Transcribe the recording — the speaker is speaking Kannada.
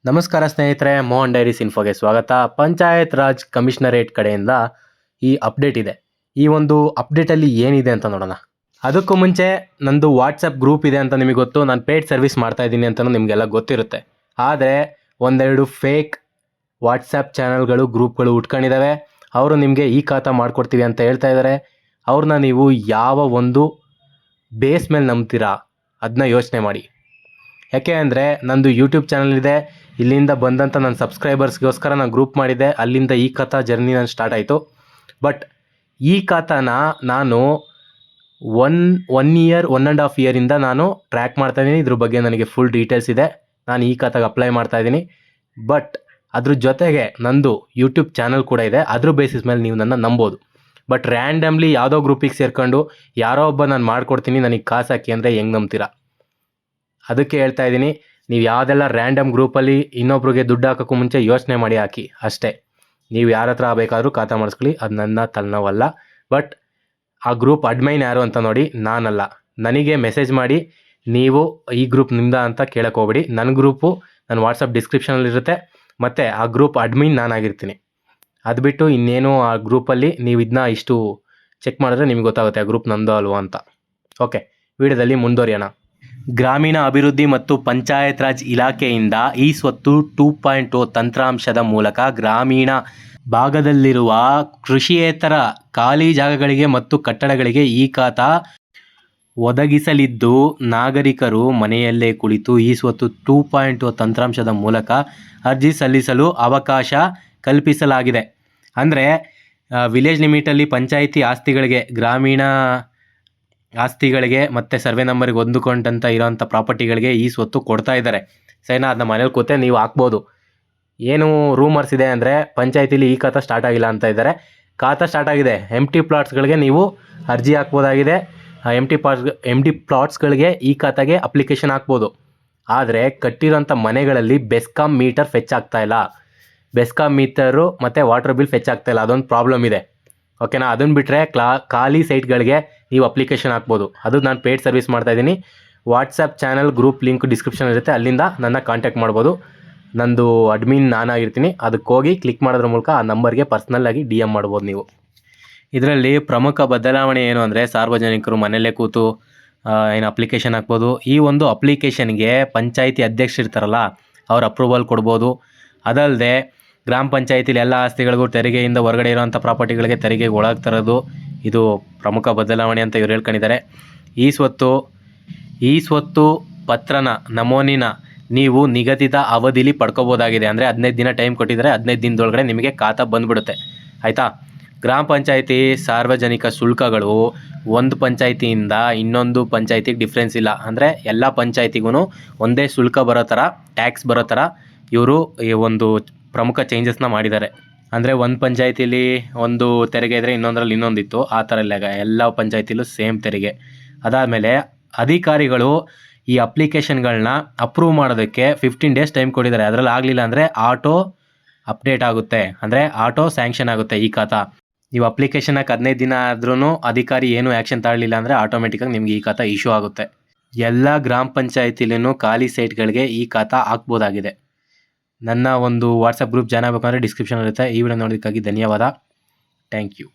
ನಮಸ್ಕಾರ ಸ್ನೇಹಿತರೆ, ಮೋಹನ್ ಡೈರೀಸ್ ಇನ್ಫೋಗೆ ಸ್ವಾಗತ. ಪಂಚಾಯತ್ ರಾಜ್ ಕಮಿಷನರೇಟ್ ಕಡೆಯಿಂದ ಈ ಅಪ್ಡೇಟ್ ಇದೆ. ಈ ಒಂದು ಅಪ್ಡೇಟಲ್ಲಿ ಏನಿದೆ ಅಂತ ನೋಡೋಣ. ಅದಕ್ಕೂ ಮುಂಚೆ ನಂದು ವಾಟ್ಸಪ್ ಗ್ರೂಪ್ ಇದೆ ಅಂತ ನಿಮಗೆ ಗೊತ್ತು. ನಾನು ಪೇಯ್ಡ್ ಸರ್ವಿಸ್ ಮಾಡ್ತಾ ಇದ್ದೀನಿ ಅಂತಲೂ ನಿಮಗೆಲ್ಲ ಗೊತ್ತಿರುತ್ತೆ. ಆದರೆ ಒಂದೆರಡು ಫೇಕ್ ವಾಟ್ಸಪ್ ಚಾನಲ್ಗಳು, ಗ್ರೂಪ್ಗಳು ಉಟ್ಕೊಂಡಿದ್ದಾವೆ. ಅವರು ನಿಮಗೆ ಈ ಖಾತಾ ಮಾಡಿಕೊಡ್ತೀವಿ ಅಂತ ಹೇಳ್ತಾ ಇದ್ದಾರೆ. ಅವ್ರನ್ನ ನೀವು ಯಾವ ಒಂದು ಬೇಸ್ ಮೇಲೆ ನಂಬ್ತೀರಾ ಅದನ್ನ ಯೋಚನೆ ಮಾಡಿ. ಯಾಕೆ ಅಂದರೆ ನಂದು ಯೂಟ್ಯೂಬ್ ಚಾನಲ್ ಇದೆ. ಇಲ್ಲಿಂದ ಬಂದಂಥ ನನ್ನ ಸಬ್ಸ್ಕ್ರೈಬರ್ಸ್ಗೋಸ್ಕರ ನಾನು ಗ್ರೂಪ್ ಮಾಡಿದ್ದೆ. ಅಲ್ಲಿಂದ ಈ ಖಾತಾ ಜರ್ನಿ ನಾನು ಸ್ಟಾರ್ಟ್ ಆಯಿತು. ಬಟ್ ಈ ಖಾತಾನ ನಾನು ಒನ್ ಇಯರ್ 1.5 ಇಯರಿಂದ ನಾನು ಟ್ರ್ಯಾಕ್ ಮಾಡ್ತಾಯಿದ್ದೀನಿ. ಇದ್ರ ಬಗ್ಗೆ ನನಗೆ ಫುಲ್ ಡೀಟೇಲ್ಸ್ ಇದೆ. ನಾನು ಈ ಖಾತಾಗೆ ಅಪ್ಲೈ ಮಾಡ್ತಾಯಿದ್ದೀನಿ. ಬಟ್ ಅದ್ರ ಜೊತೆಗೆ ನಂದು ಯೂಟ್ಯೂಬ್ ಚಾನಲ್ ಕೂಡ ಇದೆ. ಅದ್ರ ಬೇಸಿಸ್ ಮೇಲೆ ನೀವು ನನ್ನ ನಂಬೋದು. ಬಟ್ ರ್ಯಾಂಡಮ್ಲಿ ಯಾವುದೋ ಗ್ರೂಪಿಗೆ ಸೇರ್ಕೊಂಡು ಯಾರೋ ಒಬ್ಬ ನಾನು ಮಾಡ್ಕೊಡ್ತೀನಿ ನನಗೆ ಕಾಸು ಹಾಕಿ ಅಂದರೆ ಹೆಂಗೆ ನಂಬ್ತೀರಾ? ಅದಕ್ಕೆ ಹೇಳ್ತಾ ಇದ್ದೀನಿ, ನೀವು ಯಾವುದೆಲ್ಲ ರ್ಯಾಂಡಮ್ ಗ್ರೂಪಲ್ಲಿ ಇನ್ನೊಬ್ರಿಗೆ ದುಡ್ಡು ಹಾಕೋಕ್ಕೂ ಮುಂಚೆ ಯೋಚನೆ ಮಾಡಿ ಹಾಕಿ ಅಷ್ಟೇ. ನೀವು ಯಾರ ಹತ್ರ ಬೇಕಾದರೂ ಖಾತಾ ಮಾಡಿಸ್ಕೊಳ್ಳಿ, ಅದು ನನ್ನ ತಲೆನೋವಲ್ಲ. ಬಟ್ ಆ ಗ್ರೂಪ್ ಅಡ್ಮೈನ್ ಯಾರು ಅಂತ ನೋಡಿ, ನಾನಲ್ಲ. ನನಗೆ ಮೆಸೇಜ್ ಮಾಡಿ ನೀವು ಈ ಗ್ರೂಪ್ ನಿಮ್ದ ಅಂತ ಕೇಳಕ್ಕೆ ಹೋಗ್ಬೇಡಿ. ನನ್ನ ಗ್ರೂಪು ನನ್ನ ವಾಟ್ಸಪ್ ಡಿಸ್ಕ್ರಿಪ್ಷನಲ್ಲಿರುತ್ತೆ. ಮತ್ತು ಆ ಗ್ರೂಪ್ ಅಡ್ಮಿನ್ ನಾನಾಗಿರ್ತೀನಿ. ಅದು ಬಿಟ್ಟು ಇನ್ನೇನು ಆ ಗ್ರೂಪಲ್ಲಿ ನೀವು ಇದನ್ನ ಇಷ್ಟು ಚೆಕ್ ಮಾಡಿದ್ರೆ ನಿಮಗೆ ಗೊತ್ತಾಗುತ್ತೆ ಆ ಗ್ರೂಪ್ ನಂದು ಅಲ್ವಾ ಅಂತ. ಓಕೆ, ವಿಡಿಯೋದಲ್ಲಿ ಮುಂದುವರಿಯೋಣ. ಗ್ರಾಮೀಣ ಅಭಿವೃದ್ಧಿ ಮತ್ತು ಪಂಚಾಯತ್ ರಾಜ್ ಇಲಾಖೆಯಿಂದ ಈ ಸ್ವತ್ತು 2.0 ತಂತ್ರಾಂಶದ ಮೂಲಕ ಗ್ರಾಮೀಣ ಭಾಗದಲ್ಲಿರುವ ಕೃಷಿಯೇತರ ಖಾಲಿ ಜಾಗಗಳಿಗೆ ಮತ್ತು ಕಟ್ಟಡಗಳಿಗೆ ಈ ಖಾತಾ ಒದಗಿಸಲಿದ್ದು, ನಾಗರಿಕರು ಮನೆಯಲ್ಲೇ ಕುಳಿತು ಈ ಸ್ವತ್ತು 2.0 ತಂತ್ರಾಂಶದ ಮೂಲಕ ಅರ್ಜಿ ಸಲ್ಲಿಸಲು ಅವಕಾಶ ಕಲ್ಪಿಸಲಾಗಿದೆ. ಅಂದರೆ ವಿಲೇಜ್ ಲಿಮಿಟಲ್ಲಿ ಪಂಚಾಯಿತಿ ಆಸ್ತಿಗಳಿಗೆ, ಗ್ರಾಮೀಣ ಆಸ್ತಿಗಳಿಗೆ ಮತ್ತು ಸರ್ವೆ ನಂಬರಿಗೆ ಹೊಂದಿಕೊಂಡಂಥ ಇರೋಂಥ ಪ್ರಾಪರ್ಟಿಗಳಿಗೆ ಈ ಸ್ವತ್ತು ಕೊಡ್ತಾ ಇದ್ದಾರೆ. ಸರಿನಾ? ಅದನ್ನ ಮನೇಲಿ ಕೂತೆ ನೀವು ಹಾಕ್ಬೋದು. ಏನು ರೂಮರ್ಸ್ ಇದೆ ಅಂದರೆ ಪಂಚಾಯತಿಲಿ ಈ ಖಾತಾ ಸ್ಟಾರ್ಟ್ ಆಗಿಲ್ಲ ಅಂತ ಇದ್ದಾರೆ. ಖಾತಾ ಸ್ಟಾರ್ಟ್ ಆಗಿದೆ. ಎಂಟಿ ಪ್ಲಾಟ್ಸ್ಗಳಿಗೆ ನೀವು ಅರ್ಜಿ ಹಾಕ್ಬೋದಾಗಿದೆ. ಎಂಟಿ ಪ್ಲಾಟ್ಸ್ಗಳಿಗೆ ಈ ಖಾತಾಗೆ ಅಪ್ಲಿಕೇಶನ್ ಹಾಕ್ಬೋದು. ಆದರೆ ಕಟ್ಟಿರೋಂಥ ಮನೆಗಳಲ್ಲಿ ಬೆಸ್ಕಾಂ ಮೀಟರ್ ಫೆಚ್ ಆಗ್ತಾಯಿಲ್ಲ. ಬೆಸ್ಕಾಂ ಮೀಟರು ಮತ್ತು ವಾಟರ್ ಬಿಲ್ ಫೆಚ್ ಆಗ್ತಾಯಿಲ್ಲ. ಅದೊಂದು ಪ್ರಾಬ್ಲಮ್ ಇದೆ. ಓಕೆನಾ? ಅದನ್ನು ಬಿಟ್ಟರೆ ಖಾಲಿ ಸೈಟ್ಗಳಿಗೆ ನೀವು ಅಪ್ಲಿಕೇಶನ್ ಹಾಕ್ಬೋದು. ಅದು ನಾನು ಪೇಯ್ಡ್ ಸರ್ವಿಸ್ ಮಾಡ್ತಾಯಿದ್ದೀನಿ. WhatsApp channel group link description ಇರುತ್ತೆ, ಅಲ್ಲಿಂದ ನನ್ನ ಕಾಂಟ್ಯಾಕ್ಟ್ ಮಾಡ್ಬೋದು. ನಂದು ಅಡ್ಮಿನ್ ನಾನಾಗಿರ್ತೀನಿ. ಅದಕ್ಕೆ ಹೋಗಿ ಕ್ಲಿಕ್ ಮಾಡೋದ್ರ ಮೂಲಕ ಆ ನಂಬರ್ಗೆ ಪರ್ಸ್ನಲ್ಲಾಗಿ DM ಮಾಡ್ಬೋದು ನೀವು. ಇದರಲ್ಲಿ ಪ್ರಮುಖ ಬದಲಾವಣೆ ಏನು ಅಂದರೆ, ಸಾರ್ವಜನಿಕರು ಮನೆಯಲ್ಲೇ ಕೂತು ಏನು ಅಪ್ಲಿಕೇಶನ್ ಹಾಕ್ಬೋದು. ಈ ಒಂದು ಅಪ್ಲಿಕೇಶನ್ಗೆ ಪಂಚಾಯಿತಿ ಅಧ್ಯಕ್ಷರಿರ್ತಾರಲ್ಲ, ಅವ್ರ ಅಪ್ರೂವಲ್ ಕೊಡ್ಬೋದು. ಅದಲ್ಲದೆ ಗ್ರಾಮ ಪಂಚಾಯಿತಿಲಿ ಎಲ್ಲ ಆಸ್ತಿಗಳಿಗೂ ತೆರಿಗೆಯಿಂದ ಹೊರಗಡೆ ಇರೋವಂಥ ಪ್ರಾಪರ್ಟಿಗಳಿಗೆ ತೆರಿಗೆಗೆ ಒಳಗೆ ತರೋದು ಇದು ಪ್ರಮುಖ ಬದಲಾವಣೆ ಅಂತ ಇವ್ರು ಹೇಳ್ಕೊಂಡಿದ್ದಾರೆ. ಈ ಸ್ವತ್ತು ಪತ್ರನ ನಮೂನಿನ ನೀವು ನಿಗದಿತ ಅವಧಿಲಿ ಪಡ್ಕೋಬೋದಾಗಿದೆ. ಅಂದರೆ 15 ದಿನ ಟೈಮ್ ಕೊಟ್ಟಿದ್ದಾರೆ. 15 ದಿನದೊಳಗಡೆ ನಿಮಗೆ ಖಾತಾ ಬಂದುಬಿಡುತ್ತೆ. ಆಯಿತಾ? ಗ್ರಾಮ ಪಂಚಾಯಿತಿ ಸಾರ್ವಜನಿಕ ಶುಲ್ಕಗಳು ಒಂದು ಪಂಚಾಯಿತಿಯಿಂದ ಇನ್ನೊಂದು ಪಂಚಾಯಿತಿಗೆ ಡಿಫ್ರೆನ್ಸ್ ಇಲ್ಲ. ಅಂದರೆ ಎಲ್ಲ ಪಂಚಾಯಿತಿಗೂ ಒಂದೇ ಶುಲ್ಕ ಬರೋ ಥರ, ಟ್ಯಾಕ್ಸ್ ಬರೋ ಥರ ಇವರು ಈ ಒಂದು ಪ್ರಮುಖ ಚೇಂಜಸ್ನ ಮಾಡಿದ್ದಾರೆ. ಅಂದರೆ ಒಂದು ಪಂಚಾಯಿತಿಲಿ ಒಂದು ತೆರಿಗೆ ಇದ್ದರೆ ಇನ್ನೊಂದರಲ್ಲಿ ಇನ್ನೊಂದಿತ್ತು. ಆ ಥರ ಇಲ್ಲ. ಎಲ್ಲ ಪಂಚಾಯಿತಿಲೂ ಸೇಮ್ ತೆರಿಗೆ. ಅದಾದಮೇಲೆ ಅಧಿಕಾರಿಗಳು ಈ ಅಪ್ಲಿಕೇಶನ್ಗಳನ್ನ ಅಪ್ರೂವ್ ಮಾಡೋದಕ್ಕೆ 15 ಡೇಸ್ ಟೈಮ್ ಕೊಟ್ಟಿದ್ದಾರೆ. ಅದರಲ್ಲಿ ಆಗಲಿಲ್ಲ ಅಂದರೆ ಆಟೋ ಅಪ್ಡೇಟ್ ಆಗುತ್ತೆ. ಅಂದರೆ ಆಟೋ ಸ್ಯಾಂಕ್ಷನ್ ಆಗುತ್ತೆ ಈ ಖಾತಾ. ನೀವು ಅಪ್ಲಿಕೇಶನ್ ಹಾಕಿ 15 ದಿನ ಆದ್ರೂ ಅಧಿಕಾರಿ ಏನೂ ಆ್ಯಕ್ಷನ್ ತಗೊಳ್ಳಿಲ್ಲ ಅಂದರೆ ಆಟೋಮೆಟಿಕ್ಕಾಗಿ ನಿಮಗೆ ಈ ಖಾತಾ ಇಶ್ಯೂ ಆಗುತ್ತೆ. ಎಲ್ಲ ಗ್ರಾಮ ಪಂಚಾಯಿತಿಲೂ ಖಾಲಿ ಸೈಟ್ಗಳಿಗೆ ಈ ಖಾತಾ ಹಾಕ್ಬೋದಾಗಿದೆ. ನನ್ನ ಒಂದು ವಾಟ್ಸಪ್ ಗ್ರೂಪ್ ಜಾಯ್ನ್ ಆಗಬೇಕಂದ್ರೆ ಡಿಸ್ಕ್ರಿಪ್ಷನ್ ಇರುತ್ತೆ. ಈ ವಿಡಿಯೋ ನೋಡೋದಕ್ಕಾಗಿ ಧನ್ಯವಾದ. Thank you.